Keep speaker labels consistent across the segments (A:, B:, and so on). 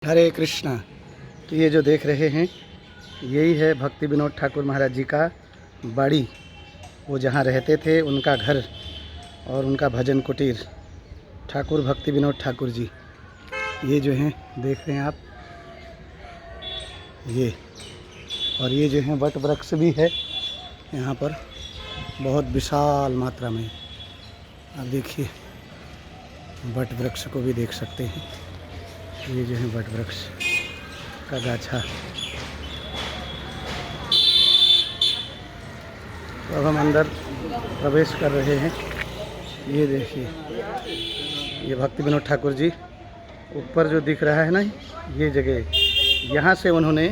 A: हरे कृष्णा। तो ये जो देख रहे हैं यही है भक्ति विनोद ठाकुर महाराज जी का बाड़ी, वो जहाँ रहते थे उनका घर और उनका भजन कुटीर। ठाकुर भक्ति विनोद ठाकुर जी ये जो हैं देख रहे हैं आप, ये और ये जो है वट वृक्ष भी है यहाँ पर बहुत विशाल मात्रा में। आप देखिए वट वृक्ष को भी देख सकते हैं। ये जो है वट वृक्ष का गाछा। तो अब हम अंदर प्रवेश कर रहे हैं। ये देखिए ये भक्ति विनोद ठाकुर जी ऊपर जो दिख रहा है ना, ये जगह, यहाँ से उन्होंने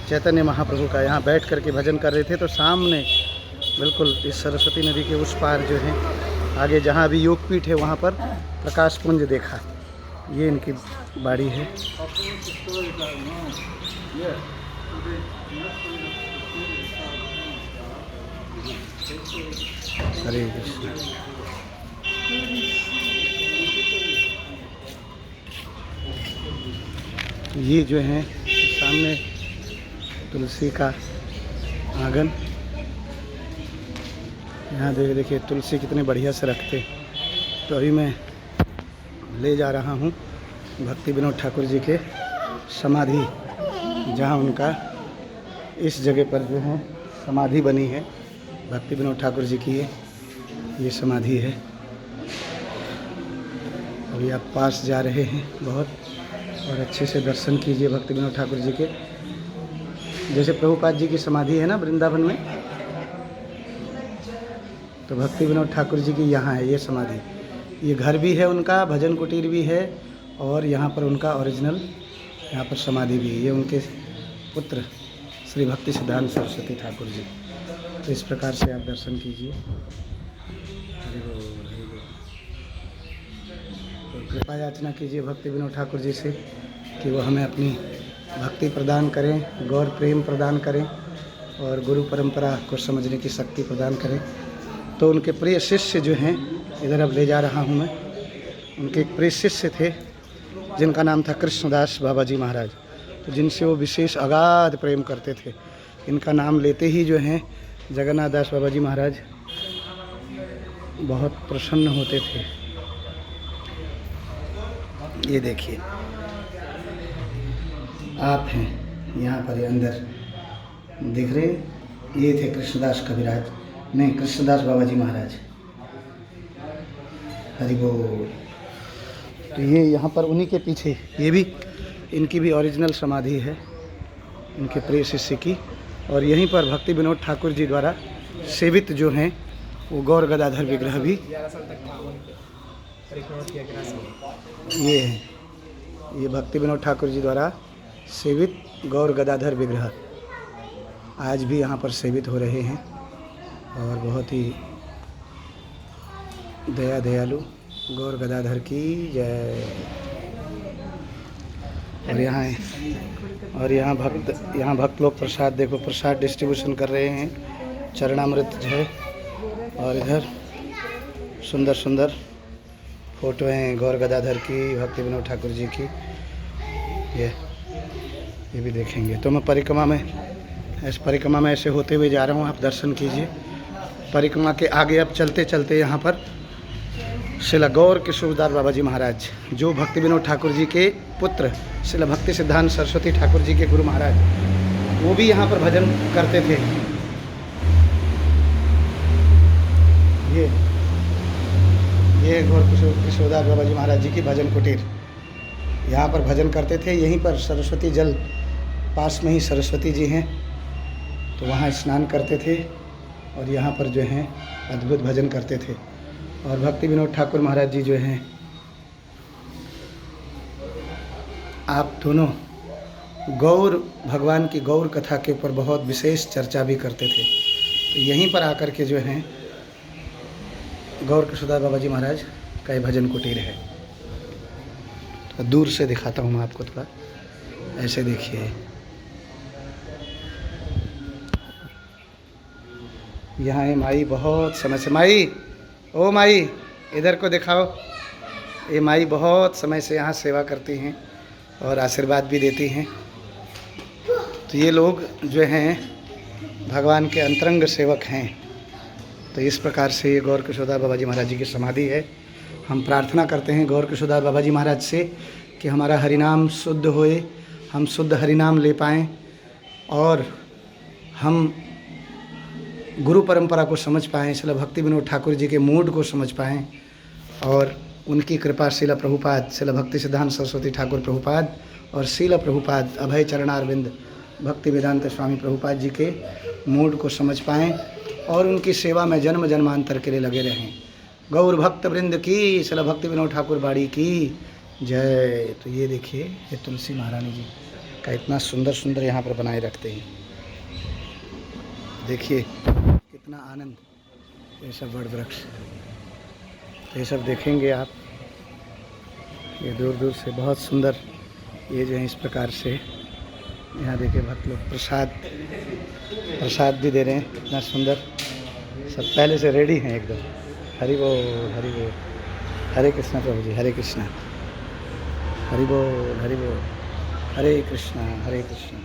A: चैतन्य महाप्रभु का यहाँ बैठ करके भजन कर रहे थे। तो सामने बिल्कुल इस सरस्वती नदी के उस पार जो है आगे जहाँ अभी योगपीठ है वहाँ पर प्रकाश पुंज देखा। ये इनकी बाड़ी है। हरे कृष्ण। ये जो है सामने तुलसी का आंगन। यहाँ देखिए तुलसी कितने बढ़िया से रखते। तो अभी मैं ले जा रहा हूँ भक्ति विनोद ठाकुर जी के समाधि, जहाँ उनका इस जगह पर जो है समाधि बनी है भक्ति विनोद ठाकुर जी की। ये समाधि है। अभी आप पास जा रहे हैं बहुत, और अच्छे से दर्शन कीजिए भक्ति विनोद ठाकुर जी के। जैसे प्रभुपाद जी की समाधि है ना वृंदावन में, तो भक्ति विनोद ठाकुर जी की यहाँ है ये समाधि। ये घर भी है उनका, भजन कुटीर भी है, और यहाँ पर उनका ओरिजिनल यहाँ पर समाधि भी है। ये उनके पुत्र श्री भक्ति सिद्धांत सरस्वती ठाकुर जी। तो इस प्रकार से आप दर्शन कीजिए। हरि बोल, हरि बोल। तो कृपा याचना कीजिए भक्ति विनोद ठाकुर जी से कि वो हमें अपनी भक्ति प्रदान करें, गौर प्रेम प्रदान करें, और गुरु परंपरा को समझने की शक्ति प्रदान करें। तो उनके प्रिय शिष्य जो हैं, इधर अब ले जा रहा हूँ मैं, उनके एक प्रिय शिष्य थे जिनका नाम था कृष्णदास बाबा जी महाराज। तो जिनसे वो विशेष अगाध प्रेम करते थे। इनका नाम लेते ही जो हैं जगन्नाथ दास बाबा जी महाराज बहुत प्रसन्न होते थे। ये देखिए आप हैं यहाँ पर, ये अंदर दिख रहे, ये थे कृष्णदास कविराज, नहीं कृष्णदास बाबा जी महाराज। हरि बोल। तो ये यहाँ पर उन्हीं के पीछे ये भी इनकी भी ओरिजिनल समाधि है इनके प्रिय शिष्य की। और यहीं पर भक्ति विनोद ठाकुर जी द्वारा सेवित जो हैं वो गौर गदाधर विग्रह भी ये है। ये भक्ति विनोद ठाकुर जी द्वारा सेवित गौर गदाधर विग्रह आज भी यहाँ पर सेवित हो रहे हैं, और बहुत ही दयालु गौर गदाधर की जय। और यहाँ भक्त लोग प्रसाद, देखो प्रसाद डिस्ट्रीब्यूशन कर रहे हैं, चरणामृत है। और इधर सुंदर सुंदर फोटो हैं गौर गदाधर की, भक्ति विनोद ठाकुर जी की। ये भी देखेंगे। तो मैं परिक्रमा में ऐसे होते हुए जा रहा हूँ, आप दर्शन कीजिए। परिक्रमा के आगे अब चलते चलते यहाँ पर श्रील गौर किशोरदास बाबा जी महाराज, जो भक्ति विनोद ठाकुर जी के पुत्र श्रील भक्ति सिद्धांत सरस्वती ठाकुर जी के गुरु महाराज, वो भी यहाँ पर भजन करते थे। ये गौर किशोरदास बाबा जी महाराज जी की भजन कुटीर, यहाँ पर भजन करते थे। यहीं पर सरस्वती जल, पास में ही सरस्वती जी हैं, तो वहाँ स्नान करते थे और यहाँ पर जो हैं अद्भुत भजन करते थे। और भक्ति विनोद ठाकुर महाराज जी जो हैं, आप दोनों गौर भगवान की गौर कथा के ऊपर बहुत विशेष चर्चा भी करते थे। तो यहीं पर आकर के जो हैं गौर किशोरदास बाबा जी महाराज का ये भजन कुटीर है। तो दूर से दिखाता हूँ मैं आपको, थोड़ा ऐसे देखिए। यहाँ है माई, बहुत समय से माई, ओ माई इधर को दिखाओ। ये माई बहुत समय से यहाँ सेवा करती हैं। और आशीर्वाद भी देती हैं। तो ये लोग जो हैं भगवान के अंतरंग सेवक हैं। तो इस प्रकार से ये गौर किशोरदास बाबा जी महाराज जी की समाधि है। हम प्रार्थना करते हैं गौर किशोरदास बाबा जी महाराज से कि हमारा हरिनाम शुद्ध होए, हम शुद्ध हरिनाम ले पाएँ और हम गुरु परंपरा को समझ पाएँ, श्रील भक्ति विनोद ठाकुर जी के मूड को समझ पाएँ और उनकी कृपा श्रील प्रभुपाद, श्रील भक्ति सिद्धांत सरस्वती ठाकुर प्रभुपाद और श्रील प्रभुपाद अभय चरणारविंद भक्ति वेदांत स्वामी प्रभुपाद जी के मूड को समझ पाएँ और उनकी सेवा में जन्म जन्मांतर के लिए लगे रहें। गौर भक्त वृंद की, श्रील भक्ति विनोद ठाकुर बाड़ी की जय। तो ये देखिए, ये तुलसी महारानी जी का इतना सुंदर सुंदर यहाँ पर बनाए रखते हैं। देखिए कितना आनंद, ये सब वड़ वृक्ष, ये सब देखेंगे आप। ये दूर दूर से बहुत सुंदर, ये जो है इस प्रकार से यहाँ देखिए भक्त लोग प्रसाद भी दे रहे हैं, इतना सुंदर। सब पहले से रेडी हैं एकदम। हरि बोल हरि बोल, हरे कृष्णा प्रभु जी, हरे कृष्णा, हरि बोल हरि बोल, हरे कृष्णा हरे कृष्णा।